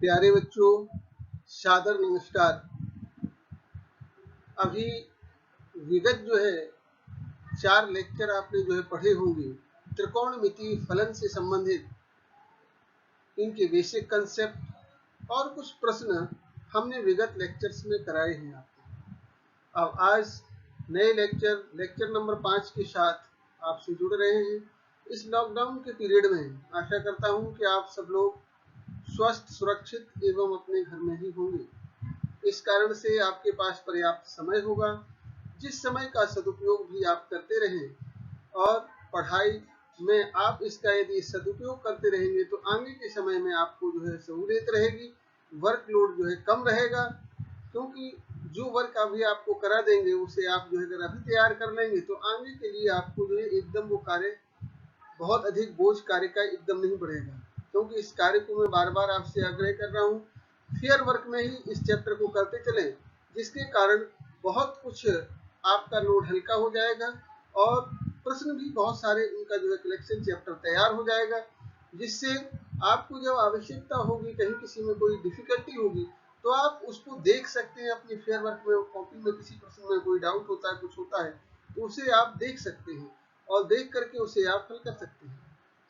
प्यारे बच्चों, सादर नमस्कार। अभी विगत जो है 4 लेक्चर आपने जो है पढ़े होंगे त्रिकोणमितीय फलन से संबंधित, इनके बेसिक कंसेप्ट और कुछ प्रश्न हमने विगत लेक्चर्स में कराए हैं आपको। अब आज नए लेक्चर नंबर 5 के साथ आपसे जुड़ रहे हैं। इस लॉकडाउन के पीरियड में आशा करता हूं कि आप सब लोग स्वस्थ, सुरक्षित एवं अपने घर में ही होंगे। इस कारण से आपके पास पर्याप्त समय होगा, जिस समय का सदुपयोग भी आप करते रहें और पढ़ाई में आप इसका यदि सदुपयोग करते रहेंगे तो आगे के समय में आपको जो है सहूलियत रहेगी, वर्कलोड जो है कम रहेगा। क्योंकि जो वर्क अभी आपको करा देंगे उसे आप जो है अगर अभी तैयार कर लेंगे तो आगे के लिए आपको जो है एकदम वो कार्य, बहुत अधिक बोझ कार्य का एकदम नहीं बढ़ेगा। क्योंकि इस कार्य को मैं बार बार आपसे आग्रह कर रहा हूँ, फेयर वर्क में ही इस चैप्टर को करते चलें, जिसके कारण बहुत कुछ आपका लोड हल्का हो जाएगा और प्रश्न भी बहुत सारे उनका जो है कलेक्शन चैप्टर तैयार हो जाएगा, जिससे आपको जब आवश्यकता होगी, कहीं किसी में कोई डिफिकल्टी होगी तो आप उसको देख सकते हैं अपनी फेयर वर्क में, कॉपी में किसी प्रश्न में कोई डाउट होता है, कुछ होता है तो उसे आप देख सकते हैं और देख करके उसे आप हल कर सकते हैं,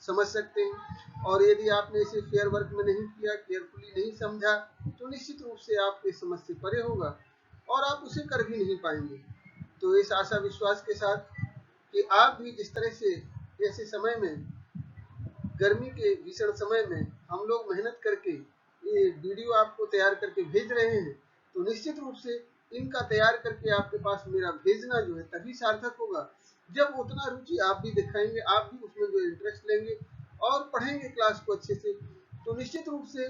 समझ सकते हैं। और यदि आपने इसे फेयर वर्क में नहीं किया, केयरफुली नहीं समझा, तो निश्चित रूप से आपके समझ से परे होगा और आप उसे कर भी नहीं पाएंगे। तो इस आशा विश्वास के साथ कि आप भी जिस तरह से ऐसे समय में, गर्मी के भीषण समय में हम लोग मेहनत करके ये वीडियो आपको तैयार करके भेज रहे हैं, तो निश्चित रूप से इनका तैयार करके आपके पास मेरा भेजना जो है तभी सार्थक होगा जब उतना रुचि आप भी दिखाएंगे, आप भी उसमें जो इंटरेस्ट लेंगे और पढ़ेंगे क्लास को अच्छे से। तो निश्चित रूप से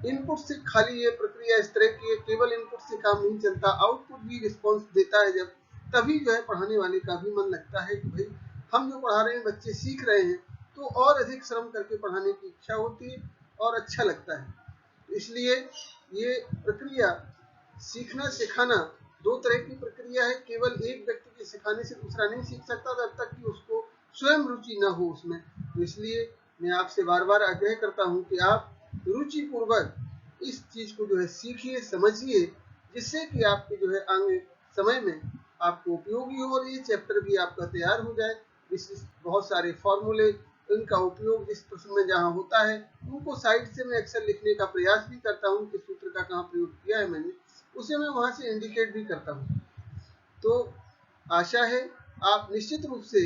इनपुट से खाली ये प्रक्रिया इस तरह की है, केवल इनपुट से काम नहीं चलता, आउटपुट भी रिस्पॉन्स देता है जब, तभी जो है पढ़ाने वाले का भी मन लगता है कि भाई हम जो पढ़ा रहे हैं बच्चे सीख रहे हैं, तो और अधिक श्रम करके पढ़ाने की इच्छा होती है और अच्छा लगता है। तो इसलिए ये प्रक्रिया सीखना सिखाना दो तरह की प्रक्रिया है। केवल एक व्यक्ति के सिखाने से दूसरा नहीं सीख सकता जब तक कि उसको स्वयं रुचि न हो उसमें। तो इसलिए मैं आपसे बार बार आग्रह करता हूं कि आप रुचि पूर्वक इस चीज को जो है सीखिए, समझिए, जिससे कि आपके जो है आगे समय में आपको उपयोगी हो और ये चैप्टर भी आपका तैयार हो जाए। बहुत सारे फॉर्मूले, इनका उपयोग जिस प्रश्न में जहाँ होता है उनको साइड से मैं अक्सर लिखने का प्रयास भी करता हूँ कि सूत्र का कहाँ प्रयोग किया है मैंने, उसे मैं वहां से इंडिकेट भी करता हूँ। तो आशा है आप निश्चित रूप से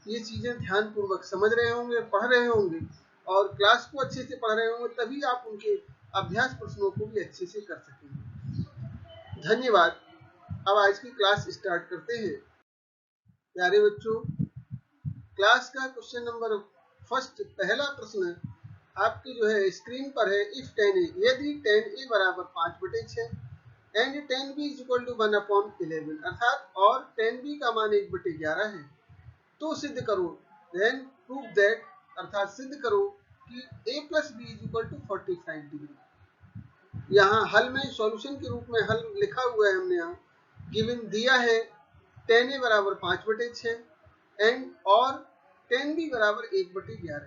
ये चीजें ध्यान पूर्वक समझ रहे होंगे, पढ़ रहे होंगे और क्लास को अच्छे से पढ़ रहे होंगे, तभी आप उनके अभ्यास प्रश्नों को भी अच्छे से कर सकेंगे। धन्यवाद। अब आज की क्लास स्टार्ट करते हैं। प्यारे बच्चों, क्लास का क्वेश्चन नंबर फर्स्ट, पहला प्रश्न आपकी जो है स्क्रीन पर है। इफ 10a, यदि 10a बराबर 5/6 and 10b is equal to 1/11, अर्थात और 10b का मान 1/11 है, तो सिद्ध करो, देन प्रूव दैट, अर्थात सिद्ध करो कि a plus b is equal to 45 degree. यहाँ हल में सॉल्यूशन के रूप में हल लिखा हुआ है हमने, यहाँ गिवन दिया है 10a बराबर 5/6 एंड और 10b बराबर 1/11।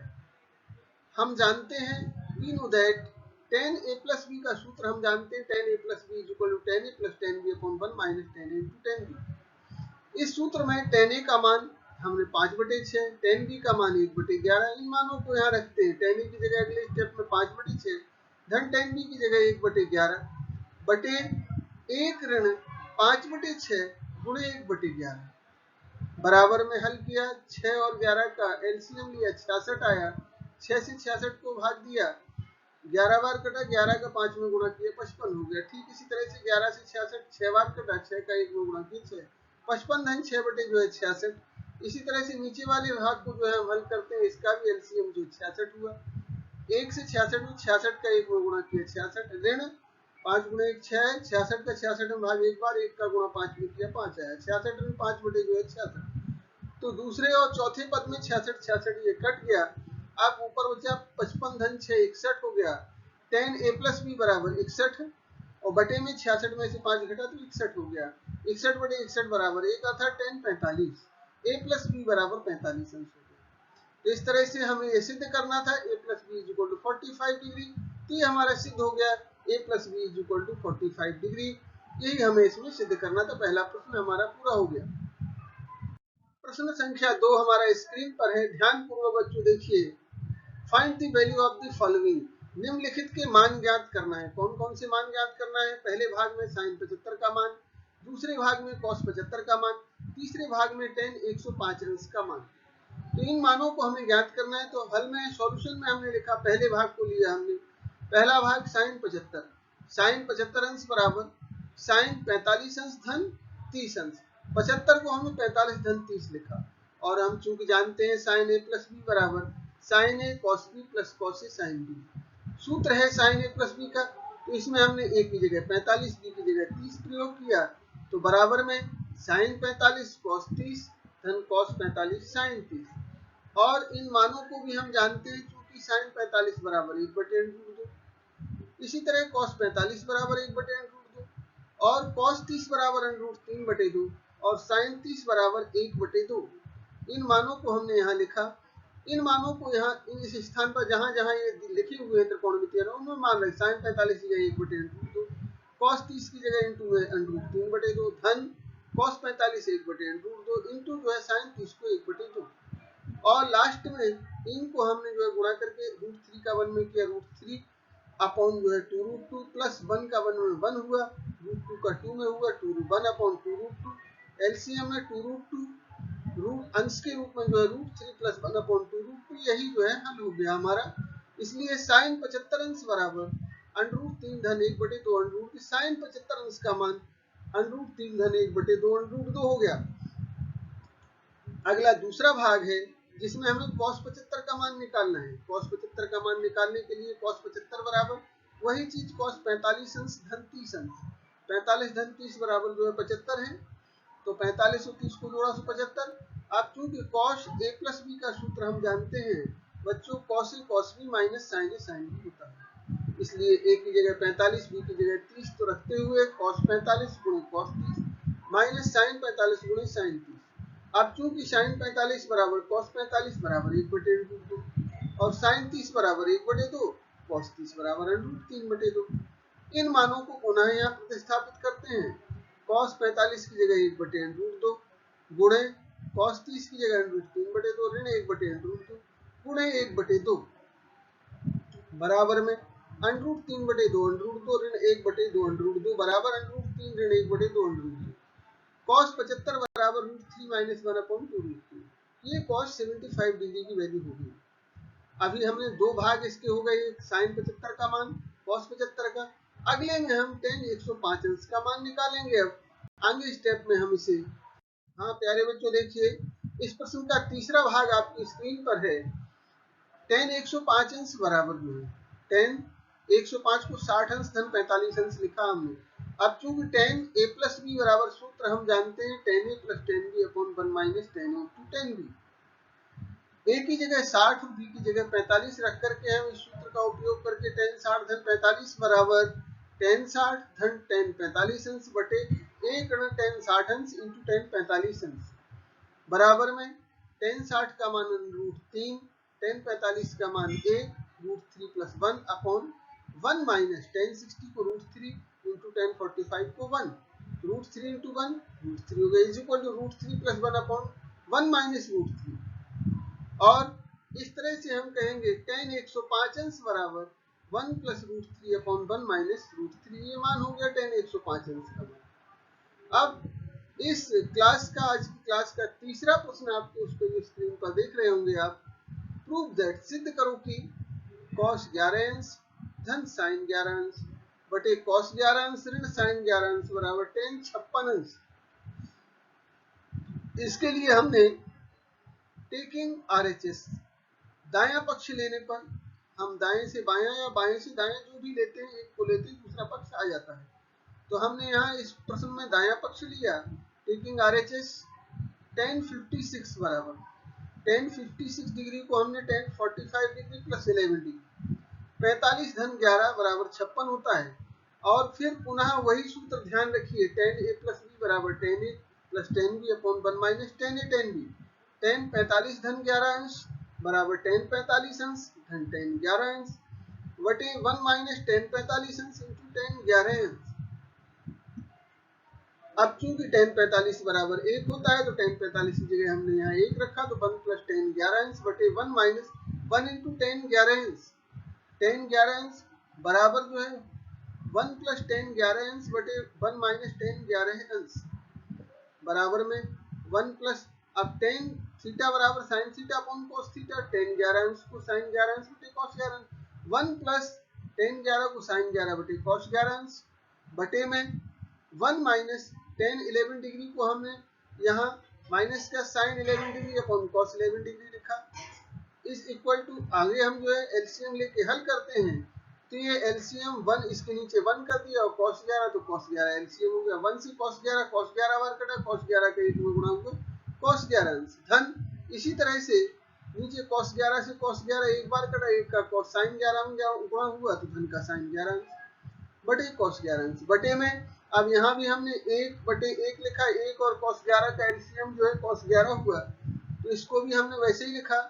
हम जानते हैं, we know that 10a plus b का सूत्र हम जानते हैं, 10a plus b is equal to 10a plus 10b upon 1 minus 10a into 10b। इस सूत्र में 10a का मान हमने 5/6, 10b का मान 1/11, इन मानों को यहाँ रखते हैं। 10a की जगह अगले स्टेप में 5/6 धन 10b की जगह 1/11 बटे 1 ऋण 5/6 गुणे 1/11 बराबर में हल किया। 6 और 11 का एलसीएम लिया, 66 आया। 6 से 66 को भाग दिया, 11 बार कटा, 11 का 5 में गुणा किया, 55 हो गया। ठीक इसी तरह से 11 से 66 6 बार कटा, 6 का 1 में गुणा किया, 6, 55 धन 6 बटे जो है 66। इसी तरह से नीचे वाले भाग को जो है हम हल करते हैं, इसका भी एलसीएम जो 66 हुआ। 1 से 66 में 66 का 1 में गुणा किया, 66 ऋण 5 गुणे 1 6 है, 66 का 66 में भाग एक बार, 1 का गुणा 5 में किया, 5 आया। 66 ऋण 5 बटे जो है 66। तो दूसरे और चौथे पद में 66 66 ये कट गया। अब ऊपर बचा 55 धन 6 61 हो गया। 10a प्लस b बराबर 61 और बटे में 66 में से 5 घटा तो 61 हो गया। 61 बटे 61 बराबर 1 अर्थात 10 45, a प्लस b बराबर 45 अंश हो गया। तो इस तरह से हमें ये सिद्ध करना था a plus b is equal to 45 degree. तो ये हमारा सिद्ध हो गया a plus B is equal to 45 degree. यही हमें इसमें सिद्ध करना था। पहला प्रश्न हमारा पूरा हो गया। प्रश्न संख्या 2 हमारा स्क्रीन पर है, ध्यान पूर्वक बच्चों देखिए। Find the value of the following, निम्नलिखित के मान ज्ञात करना है। कौन कौन से मान ज्ञात करना है? पहले भाग में साइन 75 का मान, दूसरे भाग में कॉस 75 का मान, तीसरे भाग में tan 105 अंश का मान। तो इन मानों को हमें ज्ञात करना है। तो हल में सॉल्यूशन में हमने लिखा, पहले भाग को लिया हमने, पहला भाग साइन 75, साइन 75 अंश बराबर साइन 45 अंश धन 30 अंश। 75 को हमने 45 धन 30 लिखा, और हम चूंकि जानते हैं साइन ए प्लस बी बराबर sign A cos B plus cos A sine B. सूत्र है साइन ए प्लस बी का, तो इसमें हमने ए की जगह 45, बी की जगह 30 प्रयोग किया, तो बराबर में साइन 45 कॉस 30 धन कॉस 45 साइन 30। और इन मानों को भी हम जानते हैं, चूंकि साइन 45 बराबर 1/√2, इसी तरह कॉस 45 बराबर 1/√2, और कॉस 30 बराबर √3/2, और साइन 30 बराबर 1/2। इन मानों को हमने यहाँ लिखा। इन मानों को यहाँ इस स्थान पर जहां जहां ये लिखे हुए हैं त्रिकोणमितीय उनमें मान रहे साइन 45 की जगह 1/√2, कॉस 30 की जगह √3/2, धन कॉस 45 1/√2 इंटू जो है साइन 30 को 1/2, और लास्ट में इनको हमने जो है गुणा करके √3 का 1 में किया, √3 अपॉन जो है 2√2 प्लस 1 का 1 में 1 हुआ, √2 का 2 में हुआ 2 1 अपॉन 2√2, एलसीएम में 2√2 रूट अंश के रूप में जो है √3 प्लस 1 अपॉन 2√2, यही जो है हल हो गया हमारा। इसलिए साइन 75 अंश बराबर √3 धन 1/2 √2, साइन 75 अंश का मान √3 धन 1/2 √2 हो गया। अगला दूसरा भाग है जिसमें हमें cos 75 का मान निकालना है। cos 75 का मान निकालने के लिए cos 75 बराबर वही चीज cos 45 अंश धन 30 अंश, 45 धन 30 बराबर जो है 75 है, तो 45 और 30 को जोड़ा 175। अब चूंकि cos a प्लस बी का सूत्र हम जानते हैं बच्चों, cos a cos b minus sin a sin b होता है, इसलिए a की जगह 45, b की जगह 30 तो रखते हुए cos 45 गुणे cos 30 माइनस sin 45 गुणे sin 30। अब चूंकि sin 45 बराबर cos 45 बराबर 1/√2 और sin 30 बराबर 1/2, cos 30 बराबर √3/2। इन मानों को पुनः यहाँ प्रतिस्थापित करते हैं। cos 45 की जगह 1/√2 गुणे cos 30 की जगह √3/2 ऋण 1/√2 गुणे 1/2 बराबर में √3/2 √2 ऋण 1/2 बराबर √3 ऋण 1/2 cos 75 बराबर √3 माइनस 1 अपॉन 2√3। ये cos 75 डिग्री की वैल्यू होगी। अभी हमने दो भाग इसके हो गए, एक साइन 75 का मान, cos 75 का। अगले में हम tan 105 अंश का मान निकालेंगे। अब आगे स्टेप में हम इसे, हाँ प्यारे बच्चों देखिए, इस प्रश्न का तीसरा भाग आपकी स्क्रीन पर है। tan 105 अंश बराबर जो है, tan 105 को 60 अंश धन 45 अंश लिखा हमने। अब चूंकि tan a प्लस बी बराबर सूत्र हम जानते हैं tan a plus tan b upon 1 minus tan a into tan b। a की जगह 60 और b की जगह 45 रख करके हम इस सूत्र का उपयोग करके tan 60 धन 45 बराबर tan 60 धन tan 45 अंश बटे 1 ऋण tan 60 अंश इंटू tan 45 अंश बराबर में tan 60 का मान √3, tan 45 का मान 1, √3 प्लस 1 अपॉन 1 माइनस tan 60 को √3 इंटू tan 45 को 1, √3 इंटू 1 √3 हो गया is equal to √3 plus 1 upon 1 minus √3। और इस तरह से हम कहेंगे tan 105 अंश बराबर 1 प्लस √3 अपॉन 1 माइनस √3, ये मान हो गया tan 105 अंश का मान। अब इस क्लास का, आज की क्लास का तीसरा प्रश्न आपके उस पर स्क्रीन पर देख रहे होंगे आप, प्रूव दैट, सिद्ध करो कि cos 11 अंश धन sin 11 अंश बटे cos 11 अंश ऋण sin 11 अंश बराबर tan 56 अंश। इसके लिए हमने टेकिंग RHS, दायां पक्ष लेने पर हम दाएं से बायां या बाएं से दाएं जो भी लेते हैं, एक को लेते हैं दूसरा पक्ष आ जाता है। तो हमने यहाँ इस प्रश्न में दायां पक्ष लिया, टेकिंग RHS tan 56 बराबर tan 56 डिग्री को हमने tan 45 डिग्री प्लस 11 डिग्री 45 धन 11 बराबर 56 होता है। और फिर पुनः वही सूत्र ध्यान रखिए, tan a प्लस b बराबर tan a plus tan b upon 1 minus tan a tan b, tan 45 धन 11 अंश बराबर tan 45 अंश धन tan 11 अंश बटे 1 माइनस 10 45 अंश इंटू 10 11 अंश। अब चूंकि 10 45 बराबर 1 होता है तो 10 45 की जगह हमने यहाँ 1 रखा तो 1 प्लस 10 11 अंश बटे 1 माइनस 1 इंटू 10 11 अंश। 10 11 अंश बराबर जो है 1 प्लस 10 11 अंश बटे 1 माइनस 10 11 अंश बराबर में 1 प्लस अब 10 थीटा बराबर sine theta upon cos theta 10 11 अंश को साइन 11 अंश बटे कॉस 11 अंश 1 प्लस 10 11 को साइन 11 बटे कॉस 11 अंश बटे में 1 माइनस 10 11 डिग्री को हमने यहाँ माइनस का sine 11 degree upon cos 11 degree लिखा इस इक्वल टू आगे हम जो है एलसीएम लेके हल करते हैं तो ये एलसीएम 1 इसके नीचे 1 कर दिया और cos 11 तो cos 11 एलसीएम हो गया 1 से cos 11 बार कटा cos 11 के 1 में गुणा हुआ cos 11 धन इसी तरह से नीचे cos 11 से cos 11 एक बार कटा 1 का cos sin 11 में गुणा हुआ तो धन का sin 11 बटे cos 11 बटे में अब यहाँ भी हमने 1 बटे 1 लिखा 1 और cos 11 का एलसीएम जो है cos 11 हुआ तो इसको भी हमने वैसे ही लिखा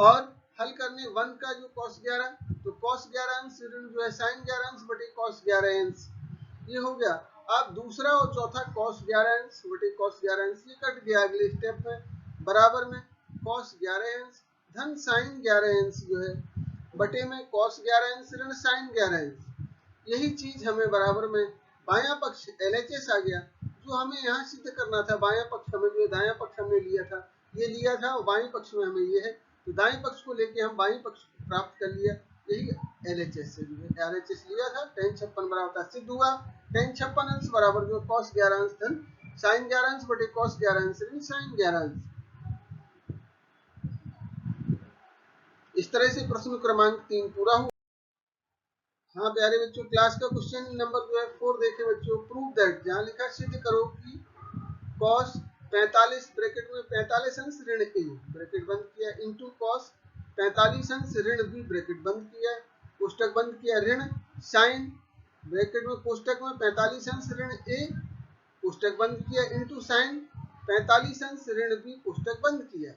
और हल करने 1 का जो cos 11 तो cos 11 अंश ऋण जो है sin 11 अंश बटे cos 11 अंश ये हो गया। अब दूसरा और चौथा cos 11 अंश बटे cos 11 अंश ये कट गया अगले स्टेप में बराबर में cos 11 अंश धन sin 11 अंश जो है बटे में cos 11 अंश ऋण sin 11 अंश यही चीज हमें बराबर में बायां पक्ष LHS आ गया जो हमें यहाँ सिद्ध करना था। बायां पक्ष हमें जो दायां पक्ष हमने लिया था और बाएं पक्ष में हमें ये है तो दाएं पक्ष को लेके हम बाएं पक्ष प्राप्त कर लिया यही LHS से जो है LHS लिया था tan 56 बराबर सिद्ध हुआ tan 56 अंश बराबर जो cos 11 अंश धन sin 11 अंश बटे cos 11 अंश ऋण sin 11 अंश। इस तरह से प्रश्न क्रमांक 3 पूरा हुआ। हाँ प्यारे बच्चों क्लास का क्वेश्चन नंबर जो है 4 देखे बच्चों प्रूव दैट जहाँ लिखा सिद्ध करो कि cos 45 ब्रैकेट में 45 अंश ऋण a ब्रैकेट बंद किया इंटू cos 45 अंश ऋण b ब्रैकेट बंद किया कोष्टक बंद किया ऋण sin ब्रैकेट में कोष्टक में 45 अंश ऋण a कोष्टक बंद किया इंटू sin 45 अंश ऋण b कोष्टक बंद किया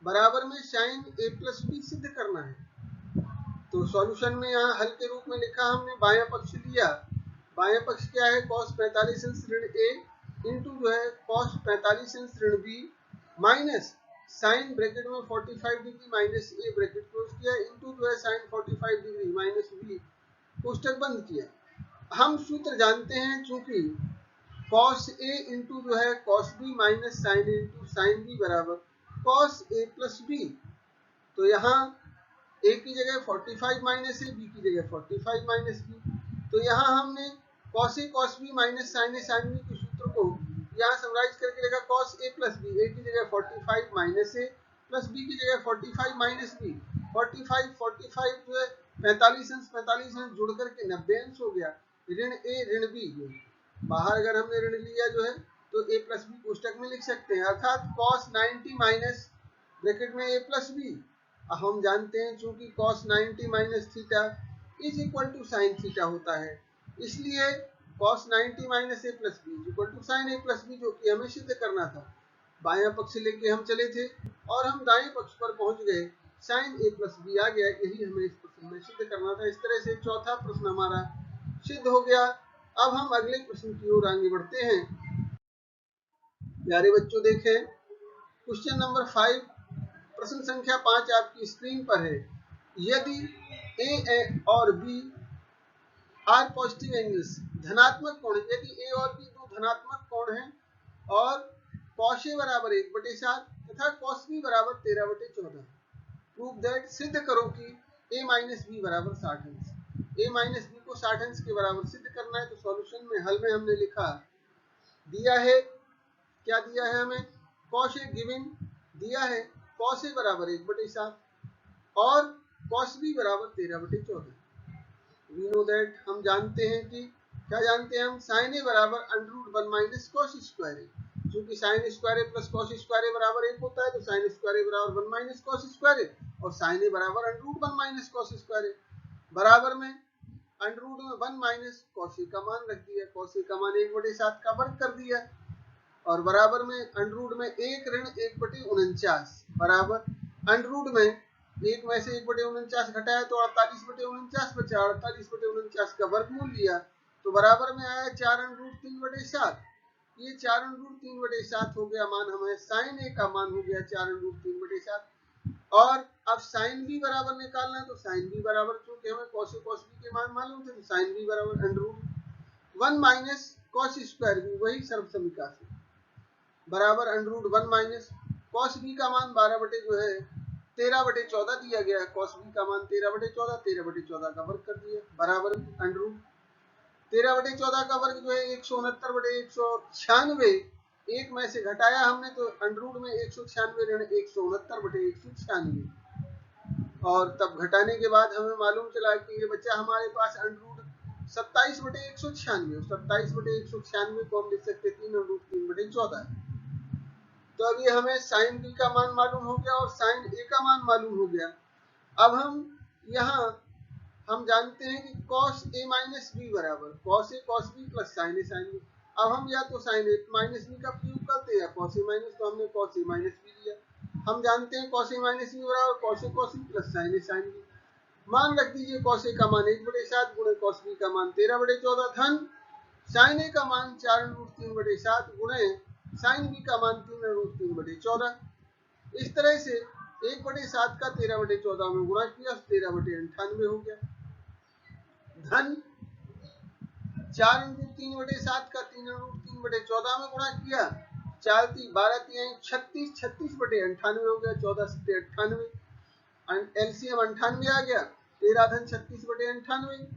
बराबर में sin a प्लस b सिद्ध करना है। तो सॉल्यूशन में यहाँ हल के रूप में लिखा हमने बायां पक्ष लिया बायां पक्ष क्या है cos 45 अंश ऋण a इंटू जो है cos 45 अंश ऋण b माइनस साइन ब्रैकेट में 45 degree minus a bracket close किया इंटू जो है साइन 45 डिग्री माइनस b कोष्टक बंद किया। हम सूत्र जानते हैं चूंकि cos a इंटू जो है cos b minus sine a into sine b बराबर cos a प्लस b तो यहाँ a की जगह 45 माइनस a b की जगह 45 माइनस b तो यहाँ हमने cos a cos b minus sin a sin b के सूत्र को यहाँ समराइज करके लिखा cos a plus b a की जगह 45 माइनस a प्लस b की जगह 45 माइनस b 45 जो है 45 अंश जुड़ करके 90 अंश हो गया ऋण a ऋण b बाहर अगर हमने ऋण लिया जो है तो a प्लस b कोष्टक में लिख सकते हैं अर्थात cos 90 माइनस ब्रैकेट में a प्लस b हम जानते हैं चूंकि cos 90 minus theta is equal to sine theta होता है इसलिए cos 90 minus a plus B is equal to sine a plus B जो कि हमें सिद्ध करना था। बायां पक्ष लेके हम चले थे और हम दाएं पक्ष पर पहुंच गए साइन a प्लस बी आ गया यही हमें इस प्रश्न में सिद्ध करना था। इस तरह से चौथा प्रश्न हमारा सिद्ध हो गया। अब हम अगले प्रश्न की ओर आगे बढ़ते हैं। प्यारे बच्चों देखें क्वेश्चन नंबर 5 प्रश्न संख्या 5 आपकी स्क्रीन पर है। यदि a और b आर पॉजिटिव एंगल्स धनात्मक कोण यदि a और b दो धनात्मक कोण हैं और cos a बराबर 1/7 तथा cos b बराबर 13/14 प्रूव दैट सिद्ध करो कि a माइनस b बराबर 60 अंश a माइनस b को 60 अंश के बराबर सिद्ध करना है। तो सॉल्यूशन में हल में हमने लिखा दिया है क्या दिया है हमें cos a गिवन दिया है cos a बराबर 1/7 और cos b बराबर 13/14। वी नो दैट हम जानते हैं कि क्या जानते हैं हम sin a बराबर √1 माइनस cos स्क्वायर a क्योंकि sin square a plus cos square a बराबर 1 होता है तो sin स्क्वायर a बराबर 1 माइनस cos स्क्वायर a और sin a बराबर √1 माइनस cos स्क्वायर a बराबर में √1 माइनस cos a का मान रख दिया cos a का मान 1/7 का वर्ग कर दिया और बराबर में √1 ऋण 1/49 बराबर √ में एक में से 1/49 घटाया तो 48/49 बचा, 48/49 का वर्गमूल लिया तो बराबर में आया 4√3/7। ये 4√3/7 हो गया मान, हमें साइन ए का मान हो गया 4√3/7। और अब साइन बी बराबर निकालना है तो साइन बी बराबर, चूंकि हमें कॉस ए कॉस बी के मान मालूम थे, तो साइन बी बराबर √1 माइनस कॉस स्क्वायर बी, वही सर्वसमीका से, बराबर √1 माइनस कॉस बी का मान 13/14 दिया गया है। कॉस बी का मान 13/14, 13/14 का वर्ग कर दिया, बराबर √ 13/14 का वर्ग जो है 169/196, एक में से घटाया हमने तो √ में 196 ऋण 169/196, और तब घटाने के बाद हमें मालूम चला कि ये बच्चा हमारे पास √ 27/196, 27/196 को हम लिख सकते 3√3/14। तो अभी हमें साइन बी का मान मालूम हो गया और साइन ए का मान मालूम हो गया। अब हम यहाँ हम जानते हैं कि cos a माइनस बी बराबर cos a cos b plus sine A sine B. अब हम या तो साइन ए माइनस बी का प्रयोग करते हैं या cos a माइनस, तो हमने cos a माइनस बी लिया। हम जानते हैं cos a माइनस बी बराबर cos a cos b plus sine A sine B. मान रख दीजिए cos a का मान 1/7 गुणे cos b का मान 13/14 धन साइन ए का मान 4√3/7 गुणे साइन बी का मान 3√3/14। इस तरह से 1/7 का 13/14 में गुणा किया, 13/98 हो गया, धन 4√3/7 का 3√3/14 में गुणा किया, 4 3 12 3 36, 36/98 हो गया, 14 7 98, एलसीएम 98 आ गया, 13 धन 36/98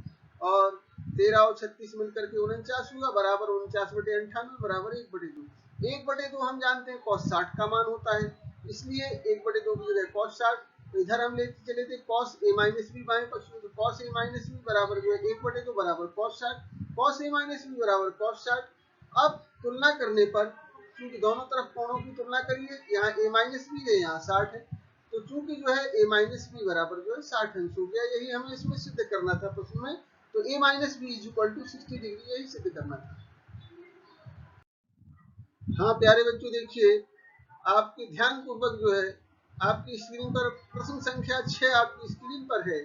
और 13 और 36 मिलकर के 49 हुआ, बराबर 49/98 बराबर 1/2। 1/2 हम जानते हैं cos 60 का मान होता है, इसलिए 1/2 की जगह cos 60, तो इधर हम लेते चले थे cos a माइनस बी बाएं पक्ष में, तो cos a माइनस बी बराबर जो है 1/2 बराबर cos 60, cos a minus B बराबर cos 60। अब तुलना करने पर, क्योंकि दोनों तरफ कोणों की तुलना करिए, यहाँ a माइनस बी है, यहाँ 60 है, तो चूंकि जो है a माइनस बी बराबर जो है 60 अंश हो गया, यही हमें इसमें सिद्ध करना था प्रश्न में, तो a minus B is equal to 60 degree, यही सिद्ध करना था। हाँ प्यारे बच्चों, देखिए आपके ध्यान पूर्वक जो है आपकी स्क्रीन पर प्रश्न संख्या 6 आपकी स्क्रीन पर है।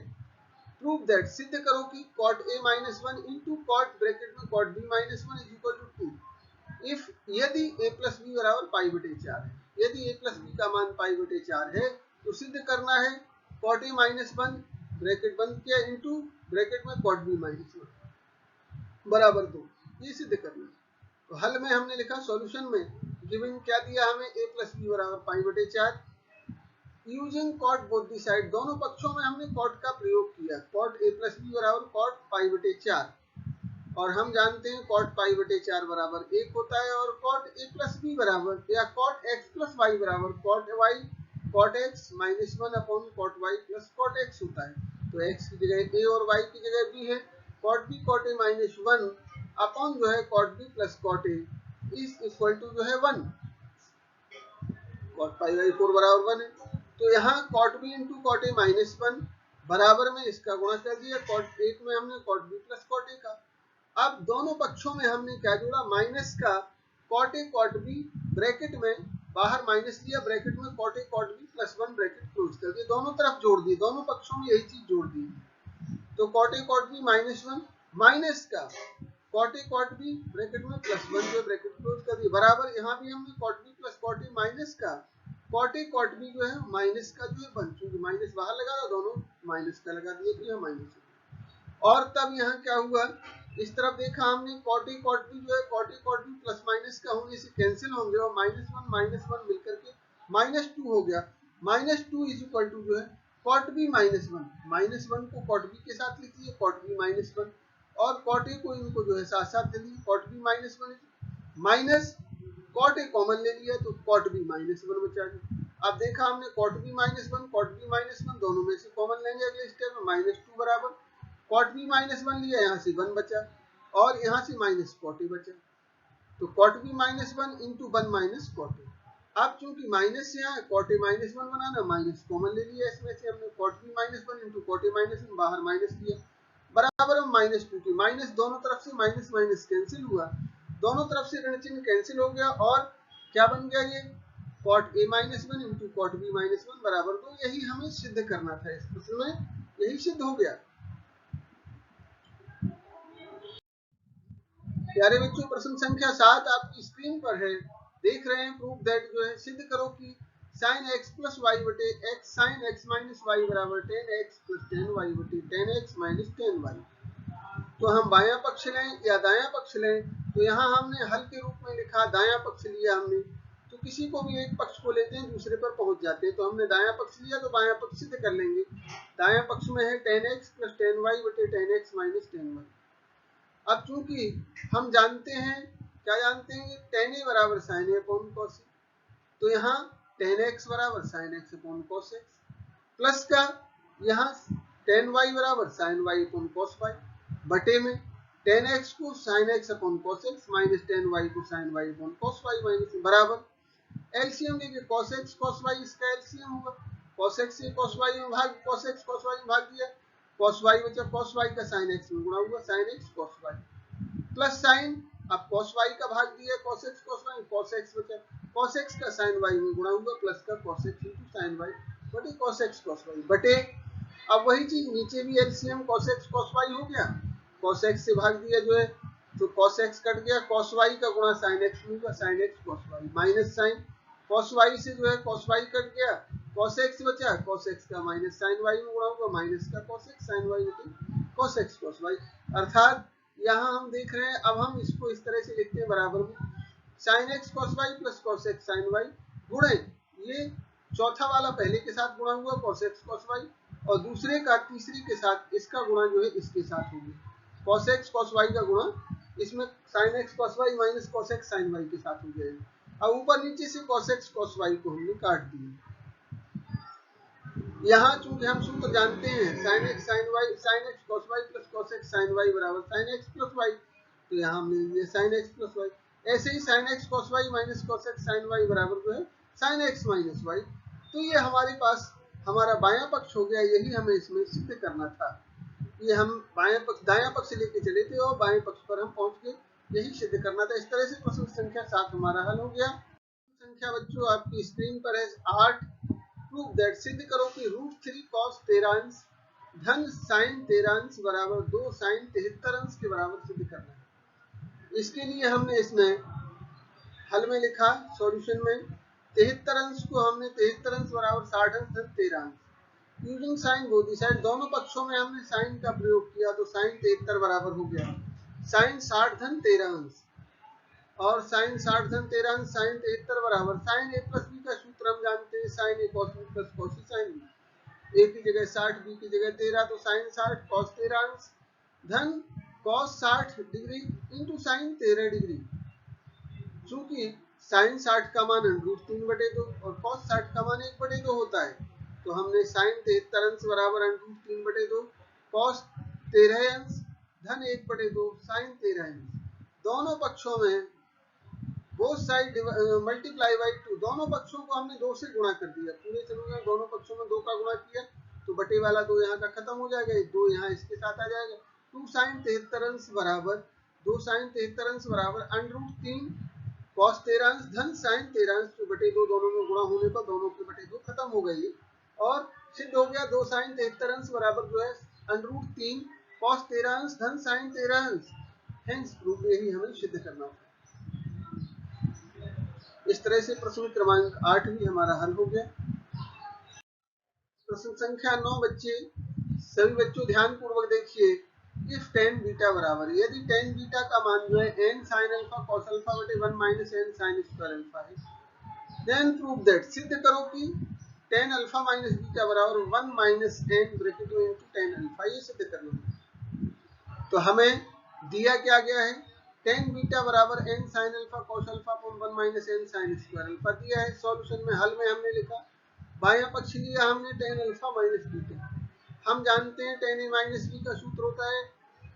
प्रूव दैट, सिद्ध करो कि cot a minus 1 into cot bracket में cot b minus 1 is equal to 2 if, यदि a प्लस बी बराबर π/4 है। यदि a प्लस बी का मान π/4 है तो सिद्ध करना है cot a माइनस 1 ब्रैकेट बंद किया इंटू ब्रैकेट में cot b माइनस 1 बराबर 2, ये सिद्ध करना है। तो हल में हमने लिखा, सॉल्यूशन में गिवन क्या दिया हमें, a प्लस बी बराबर π/4, using cot both the side, दोनों पक्षों में हमने cot का प्रयोग किया, cot a प्लस बी बराबर cot π/4, और हम जानते हैं cot π/4 बराबर 1 होता है, और cot a प्लस बी बराबर या cot x प्लस y बराबर cot x minus 1 upon cot y plus cot x होता है। तो x की जगह a और y की जगह b है, cot b cot a minus 1 upon जो है cot b plus cot a is equal to जो है 1, cot π/4 बराबर 1 है। तो यहाँ cot b into cot a minus 1 बराबर में इसका गुणा कर दिया, cot 1 में हमने cot b plus cot a का। अब दोनों पक्षों में हमने क्या जोड़ा, माइनस का cot a cot b bracket में बाहर माइनस लिया, ब्रैकेट में cot a cot b plus 1 bracket close कर दिया, दोनों तरफ जोड़ दी, दोनों पक्षों में यही चीज जोड़ दी। तो cot a cot b minus 1 minus का cot a cot b bracket में प्लस 1 जो ब्रैकेट क्लोज कर दिया, बराबर यहाँ भी हमने cot b plus cot a minus का cot a cot b जो है माइनस का जो है 1, क्योंकि माइनस बाहर लगा रहा, दोनों माइनस का लगा दिया, तो यह माइनस है। और तब यहाँ क्या हुआ, इस तरफ देखा हमने cot a cot b जो है cot a cot b plus minus का होने से कैंसिल होंगे, और माइनस वन मिलकर के -2 हो गया, -2 इज इक्वल टू जो है cot b माइनस 1 को cot b के साथ लिख दिए cot b माइनस 1, और cot a को इनको जो है साथ साथ ले लिए cot b minus 1 minus cot a common ले लिया तो cot b माइनस 1 बचा गया। अब देखा हमने cot b minus 1 cot b minus 1 दोनों में से कॉमन लेंगे अगले स्टेप में, -2 बराबर cot b माइनस 1 लिया, यहाँ से 1 बचा और यहाँ से माइनस cot a बचा, तो cot b minus 1 into 1 minus cot a। अब चूंकि माइनस से यहाँ cot a minus 1 banana, minus common ले लिया, इसमें से हमने cot b minus 1 into cot a minus 1 बाहर माइनस लिया, बराबर हम -2 की माइनस, दोनों तरफ से माइनस माइनस कैंसिल हुआ, दोनों तरफ से ऋण चिन्ह कैंसिल हो गया, और क्या बन गया, ये cot A minus one into cot B minus one बराबर 2। यही हमें सिद्ध करना था इस प्रश्न में, यही सिद्ध हो गया। प्यारे बच्चों, प्रश्न संख्या 7 आपकी स्क्रीन पर है, देख रहे हैं। प्रूफ दैट जो है, सिद्ध करो कि साइन एक्स प्लस वाई बटे X sine X minus Y बराबर 10x प्लस 10y बटे 10x माइनस 10y। तो हम बायां पक्ष लें या दायां पक्ष लें, तो यहाँ हमने हल के रूप में लिखा, दायां पक्ष लिया हमने, तो किसी को भी एक पक्ष को लेते हैं दूसरे पर पहुंच जाते हैं। तो हमने दायां पक्ष लिया तो बायां पक्ष सिद्ध कर लेंगे। दायां पक्ष में है 10x प्लस 10y बटे 10x माइनस 10y। अब चूंकि हम जानते हैं, क्या जानते हैं, tan a बराबर sin a upon cos a, तो यहाँ tan x बराबर sin x upon cos x plus का यहाँ tan y बराबर sin y upon cos y बटे में tan x को sin x upon cos x minus tan y को sin y upon cos y minus बराबर LCM लेंगे cos x cos y, इसका एलसीएम होगा cos x से cos y में भाग, cos x cos y में भाग दिया, cos y बचा, cos y का sin x में गुणा हुआ, sin x cos y plus sin, अब cos y का भाग दिया, cos x cos y, cos x बचा, cos x का sin y में गुणा हुआ, प्लस का cos x into sin y बटे cos x cos y बटे, अब वही चीज नीचे भी LCM cos x cos y हो गया, cos x से भाग दिया जो है, तो cos x कट गया, cos y का गुणा sin x में हुआ, sin x cos y minus sin cos y से जो है cos y कट गया, cos x बचा, cos x का माइनस sin y में गुणा हुआ, माइनस का cos x sin y बटे cos x cos y। अर्थात यहाँ हम देख रहे हैं, अब हम इसको इस तरह से लिखते हैं बराबर में sin x cos y plus cos x sin y गुणे, ये चौथा वाला पहले के साथ गुणा हुआ cos x cos y, और दूसरे का तीसरे के साथ इसका गुणा जो है इसके साथ हो गया, cos x cos y का गुणा इसमें sin x cos y minus cos x sin y के साथ हो जाएगा। अब ऊपर नीचे से cos x cos y को हमने काट दिया। यहाँ चूंकि हम सूत्र जानते हैं sin x sin y sin x cos y plus cos x sin y बराबर sin x प्लस y, तो यहाँ हमने लिया sin x प्लस y। ऐसे ही sin x cos y minus cos x sin y बराबर जो है sin x माइनस y। तो ये हमारे पास हमारा बायां पक्ष हो गया, यही हमें इसमें सिद्ध करना था। ये हम बायां पक्ष दायां पक्ष लेके चले थे और बाएं पक्ष पर हम पहुंच गए, यही सिद्ध करना था। इस तरह से प्रश्न संख्या 7 हमारा हल हो गया। संख्या बच्चों आपकी स्क्रीन पर है 8। प्रूव दैट, सिद्ध करो कि √3 cos 13 धन sin 13 बराबर 2 sin 73 के बराबर सिद्ध करना है। इसके लिए हमने इसमें हल में लिखा, सॉल्यूशन में 73 को हमने 73 बराबर 60 धन 13 यूजिंग साइन बोथ साइड, दोनों पक्षों में हमने साइन का प्रयोग किया, तो साइन 73 बराबर हो गया साइन 60 धन 13 और साइन 60 धन 13 साइन 73 बराबर साइन a प्लस b का सूत्र हम जानते हैं, sine a cos b plus cos c sine b, a की जगह 60 b की जगह 13, तो साइन 60 cos 13 धन cos 60 degree into sine 13 degree. चूंकि साइन 60 का मान √3/2 और cos 60 का मान 1/2 होता है, तो हमने साइन 73 बराबर √3/2 cos 13 धन 1/2 साइन 13, दोनों पक्षों में बोथ साइड मल्टीप्लाई बाई 2, दोनों पक्षों को हमने 2 से गुणा कर दिया, पूरे चलो में दोनों पक्षों में 2 का गुणा किया, तो बटे वाला 2 यहाँ का खत्म हो जाएगा, 2 यहाँ इसके साथ आ जाएगा, 2 साइन 73 बराबर 2 साइन 73 बराबर √3 cos 13 धन साइन 13 तो बटे 2, दोनों में गुणा होने पर दोनों के बटे 2 खत्म हो गई और सिद्ध हो गया 2 साइन 73 बराबर जो है √3 cos 13 धन साइन 13। हेंस प्रूफ, यही हमें सिद्ध करना था। इस तरह से प्रश्न क्रमांक 8 भी हमारा हल हो गया। प्रश्न संख्या 9 बच्चे, सभी बच्चों ध्यान पूर्वक देखिए। इफ tan बीटा बराबर, यदि tan बीटा का मान जो है n sin alpha cos alpha बटे 1 minus n sin square alpha है, देन प्रूव दैट, सिद्ध करो कि tan अल्फा माइनस बीटा बराबर 1 माइनस n ब्रैकेट में इनटू tan अल्फा, ये सिद्ध कर लो। तो हमें दिया क्या गया है, tan बीटा बराबर n sin alpha cos alpha upon 1 minus n sin square alpha दिया है। सॉल्यूशन में हल में हमने लिखा, बायां पक्ष लिया हमने tan अल्फा माइनस बीटा, हम जानते हैं tan a माइनस b का सूत्र होता है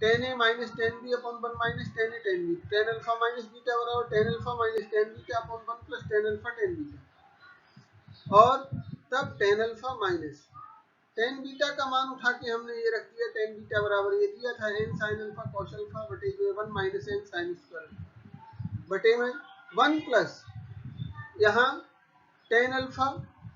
tan a minus tan b upon 1 minus tan a tan b, tan alpha minus beta बराबर tan alpha minus tan beta upon 1 plus tan alpha tan beta, और तब tan alpha minus tan beta का मान उठा के हमने ये रख दिया, tan बीटा बराबर ये दिया था n sin alpha cos alpha बटे 1 माइनस n sin स्क्वायर बटे में 1 प्लस यहाँ tan alpha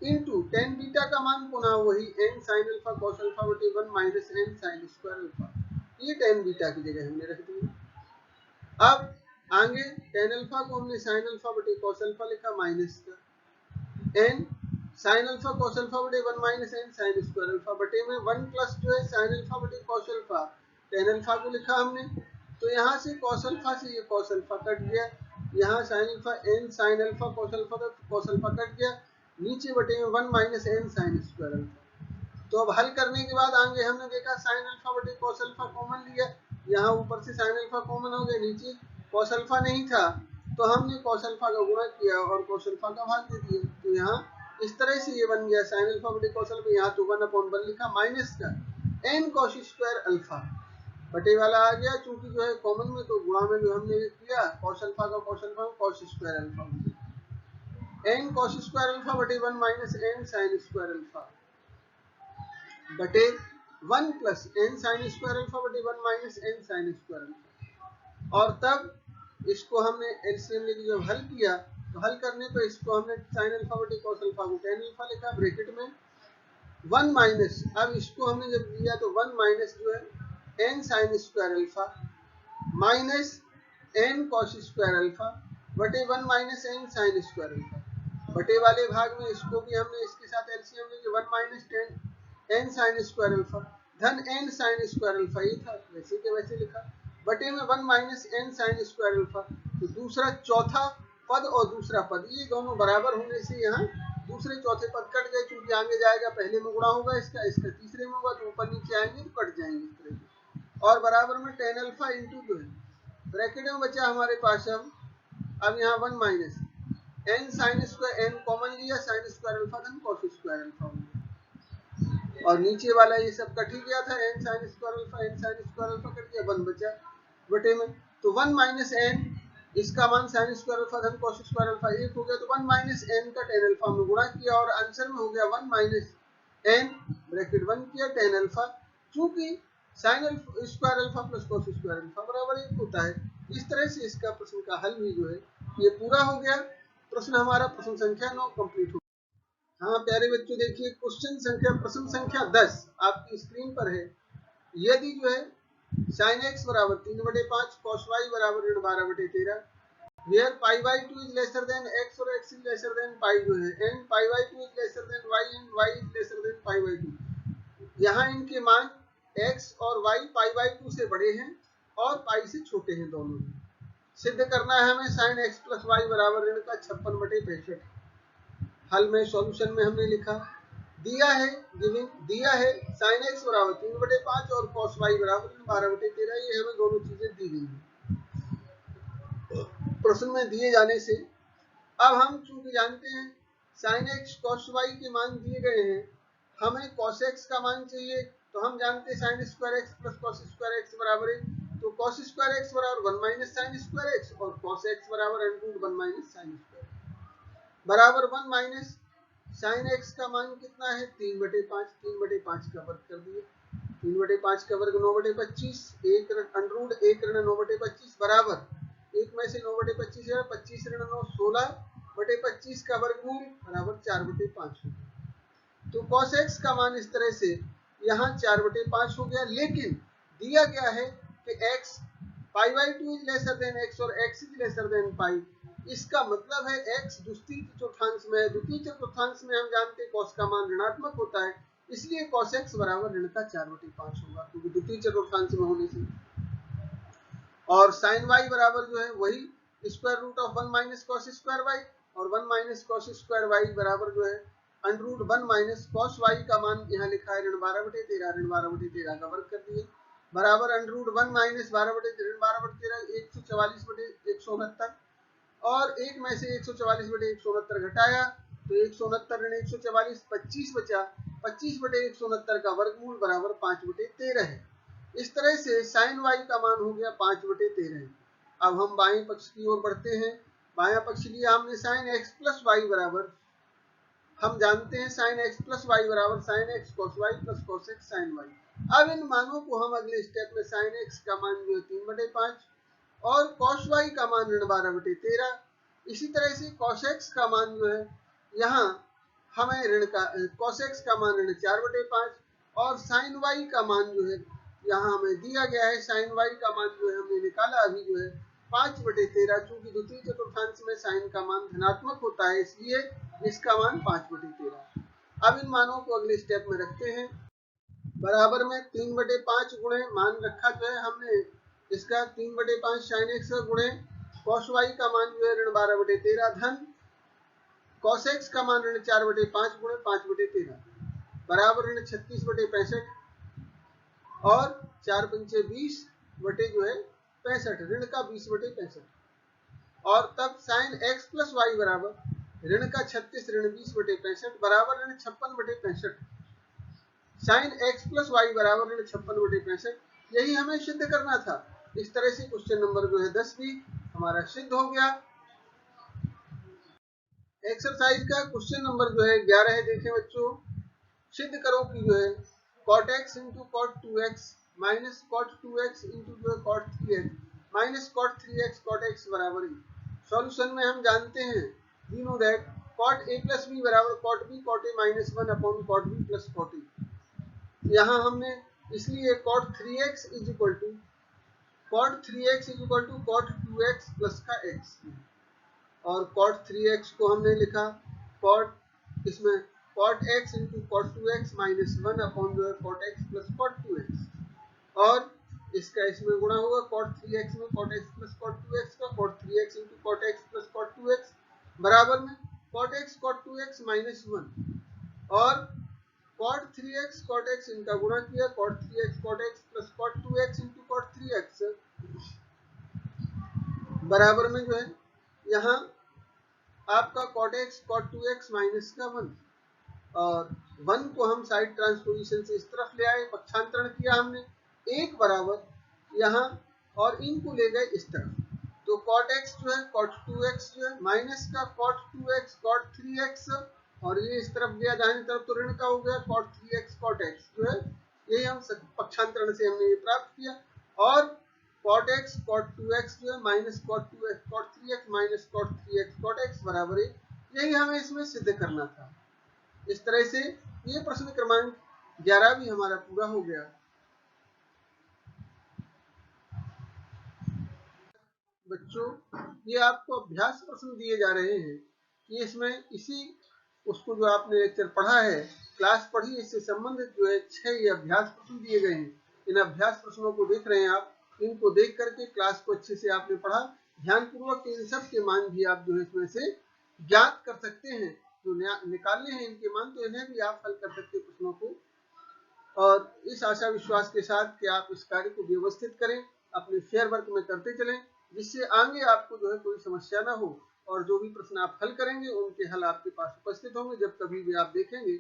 into tan beta का मान पुनः वही N sine alpha cos alpha बटे 1 minus N sine square alpha, ये टेन बीटा की जगह हमने रख दिया। अब आगे टेन अल्फा को हमने साइन अल्फा बटे कॉस अल्फा लिखा माइनस का N sine alpha cos alpha बटे 1 minus N sine square alpha बटे में 1 प्लस जो है साइन अल्फा बटे कॉस अल्फा टेन अल्फा को लिखा हमने, तो यहाँ से कॉस अल्फा से ये कॉस अल्फा कट गया, यहाँ sine alpha N sine alpha cos alpha था कॉस अल्फा कट गया, नीचे बटे में 1 minus N sine square alpha. तो अब हल करने के बाद आगे हमने देखा साइन अल्फा बटे कॉस अल्फा कॉमन लिया, यहाँ ऊपर से साइन अल्फा कॉमन हो गया, नीचे कॉस अल्फा नहीं था तो हमने कॉस अल्फा का गुणा किया और कॉस अल्फा का भाग दे दिया, तो यहाँ इस तरह से ये बन गया साइन अल्फा बटे कॉस अल्फा, यहाँ तो 1/1 लिखा माइनस का एन कॉस स्क्वायर अल्फा बटे वाला आ गया, चूंकि जो है कॉमन में तो गुणा में जो हमने किया कॉस अल्फा का cos alpha cos square alpha N cos square alpha बटे 1 minus N sine square alpha बटे 1 plus N sine square alpha बटे 1 minus N sine square alpha. और तब इसको हमने एलसीएम लेके जब हल किया तो हल करने पर इसको हमने साइन अल्फा बटे कॉस अल्फा को टेन अल्फा लिखा ब्रैकेट में 1 माइनस, अब इसको हमने जब लिया तो 1 माइनस जो है N sine square alpha minus N cos square alpha बटे 1 minus N sine square alpha बटे वाले भाग में इसको भी हमने इसके साथ एलसीएम लेके 1 minus N sine square alpha धन एन साइन स्क्वायर अल्फा, ये था वैसे के वैसे लिखा बटे में 1 minus N sine square alpha. तो दूसरा चौथा पद और दूसरा पद ये दोनों बराबर होने से यहाँ दूसरे चौथे पद कट गए, क्योंकि आगे जाएगा पहले में गुणा होगा इसका इसका तीसरे में होगा, तो ऊपर नीचे आएंगे तो कट जाएंगे इस तरह से। और बराबर में टेन अल्फा इंटू जो है ब्रैकेट में बचा हमारे पास अब यहाँ 1 minus N sine square N common लिया साइन स्क्वायर अल्फा धन कॉस स्क्वायर अल्फा हो गया, और नीचे वाला ये सब कट ही गया था n sine square alpha N sine square alpha cut गया 1 बचा बटे में, तो 1 माइनस एन इसका मान साइन स्क्वायर अल्फा धन कॉस स्क्वायर अल्फा एक हो गया, तो 1 माइनस एन का टेन अल्फा में गुणा किया और आंसर में हो गया 1 माइनस एन ब्रैकेट 1 किया टेन अल्फा, चूंकि sign square alpha plus cos square alpha बराबर 1 होता है। इस तरह से इसका प्रश्न का हल भी जो है ये पूरा हो गया। प्रश्न हमारा प्रश्न संख्या 9 कंप्लीट हो। हाँ प्यारे बच्चों देखिए प्रश्न संख्या 10 आपकी स्क्रीन पर है। यदि जो है sin x बराबर 3/5 cos y बराबर 12/13 where pi by 2 is lesser than x और x is lesser than pi जो है and pi by 2 is lesser than y and y is lesser than pi by 2, यहाँ इनके मान x और y pi by 2 से बड़े हैं और pi से छोटे हैं दोनों। सिद्ध करना है हमें sin x plus y बराबर ऋण का 56/65। हल में सॉल्यूशन में हमने लिखा दिया है sin x बराबर 3/5 और cos y बराबर 12/13, ये हमें दोनों चीजें दी गई हैं प्रश्न में दिए जाने से। अब हम चूंकि जानते हैं sin x cos y के मान दिए गए हैं, हमें cos x का मान चाहिए, तो हम जानते हैं sin square x plus cos square x बराबर है, तो cos स्क्वायर x बराबर 1 माइनस sin स्क्वायर x और cos x बराबर √1 माइनस sin स्क्वायर बराबर 1 माइनस साइन एक्स का मान कितना है 3/5, 3/5 का वर्ग कर दिए, 3/5 का वर्ग 9/25, एक √1 ऋण 9/25 बराबर एक में से 9/25 है 25 ऋण 9 16/25 का वर्गमूल बराबर 4/5 हो गया। तो cos x का मान इस तरह से यहाँ 4/5 हो गया, लेकिन दिया गया है कि x pi by 2 is lesser than x और x is lesser than pi, इसका मतलब है x द्वितीय चतुर्थांश में है, द्वितीय चतुर्थांश में हम जानते हैं cos का मान ऋणात्मक होता है, इसलिए cos x बराबर ऋण का 4/5 होगा क्योंकि द्वितीय चतुर्थांश में होने से। और sin y बराबर जो है वही square root of 1 minus cos square y और 1 माइनस cos स्क्वायर y बराबर जो है √1 माइनस cos y का मान यहाँ लिखा है ऋण 12/13, ऋण 12/13 का वर्ग कर दिए बराबर √1 माइनस 12/13 144/169 और एक में से 144/169 घटाया तो 169 ऋण 144 25 बचा, 25/169 का वर्गमूल बराबर 5/13 है। इस तरह से sin y का मान हो गया 5/13। अब हम बाएं पक्ष की ओर बढ़ते हैं। बायां पक्ष लिया हमने sin x प्लस y बराबर, हम जानते हैं sin x प्लस y बराबर sin x cos y plus cos x sin y। अब इन मानों को हम अगले स्टेप में sin x का मान जो है 3/5 और cos y का मान ऋण 12/13, इसी तरह से cos x का मान जो है यहाँ हमें ऋण का cos x का मान ऋण 4/5 और sin y का मान जो है यहाँ हमें दिया गया है। sin y का मान जो है हमने निकाला अभी जो है 5/13, चूंकि द्वितीय चतुर्थांश में sin का मान धनात्मक होता है इसलिए इसका मान 5/13। अब इन मानों को अगले स्टेप में रखते हैं। बराबर में 3/5 गुणे मान रखा जो है हमने इसका 3/5 sin x का गुणे cos y का मान जो है ऋण 12/13 धन cos x का मान ऋण 4/5 गुणे 5/13 बराबर ऋण 36/65 और 4×5 20 बटे जो है 65 ऋण का 20/65 और तब sin x प्लस y बराबर ऋण का 36 ऋण 20/65 बराबर ऋण 56/65 sin x प्लस y बराबर ऋण 56/65। यही हमें सिद्ध करना था। इस तरह से क्वेश्चन नंबर जो है 10 भी हमारा सिद्ध हो गया। एक्सरसाइज का क्वेश्चन नंबर जो है 11 है। देखें बच्चों, सिद्ध करो कि जो है cot x into cot 2x minus cot 2x into जो है cot 3x minus cot 3x cot x बराबर है। सॉल्यूशन में हम जानते हैं we know that cot a plus b बराबर cot b cot a minus 1 upon cot b plus cot a। यहाँ हमने इसलिए cot 3x is equal to cot 2x plus का x और cot 3x को हमने लिखा cot इसमें cot x into cot 2x minus 1 upon जो है cot x plus cot 2x और इसका इसमें गुणा होगा cot 3x में cot x plus cot 2x का cot 3x into cot x plus cot 2x बराबर में cot x cot 2x minus 1 और cot 3x cot x इनका गुणा किया cot 3x cot x plus cot 2x into cot 3x बराबर में जो है यहाँ आपका cot x cot 2x minus का 1 और 1 को हम साइड ट्रांसपोजिशन से इस तरफ ले आए, पक्षांतरण किया हमने एक बराबर यहाँ और इनको ले गए इस तरफ। तो cot x जो है cot 2x जो है माइनस का cot 2x cot 3x और ये इस तरफ गया दाहिनी तरफ तो ऋण का हो गया cot 3x cot x जो है यही हम पक्षांतरण से हमने ये प्राप्त किया और cot x cot 2x जो है minus cot 2x cot 3x minus cot 3x cot x बराबर है। यही हमें इसमें सिद्ध करना था। इस तरह से ये प्रश्न क्रमांक 11 भी हमारा पूरा हो गया। बच्चों, ये आपको अभ्यास प्रश्न दिए जा रहे हैं कि इसमें इसी उसको जो आपने लेक्चर पढ़ा है, क्लास पढ़ी, इससे संबंधित जो है 6 ये अभ्यास प्रश्न दिए गए हैं। इन अभ्यास प्रश्नों को देख रहे हैं आप, इनको देख करके क्लास को अच्छे से आपने पढ़ा, ध्यानपूर्वक इन सब के मान भी आप जो है इसमें से ज्ञात कर सकते हैं। जो निकालने हैं इनके मान तो इन्हें भी आप हल कर सकते हैं प्रश्नों को। और इस आशा विश्वास के साथ कि आप इस कार्य को व्यवस्थित करें, अपने फेयर वर्क में करते चलें, जिससे आगे आपको जो है कोई समस्या ना हो और जो भी प्रश्न आप हल करेंगे उनके हल आपके पास उपस्थित होंगे। जब कभी भी आप देखेंगे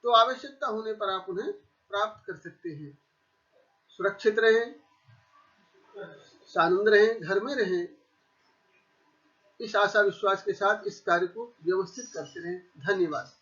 तो आवश्यकता होने पर आप उन्हें प्राप्त कर सकते हैं। सुरक्षित रहें, सानंद रहें, घर में रहें, इस आशा विश्वास के साथ इस कार्य को व्यवस्थित करते रहें। धन्यवाद।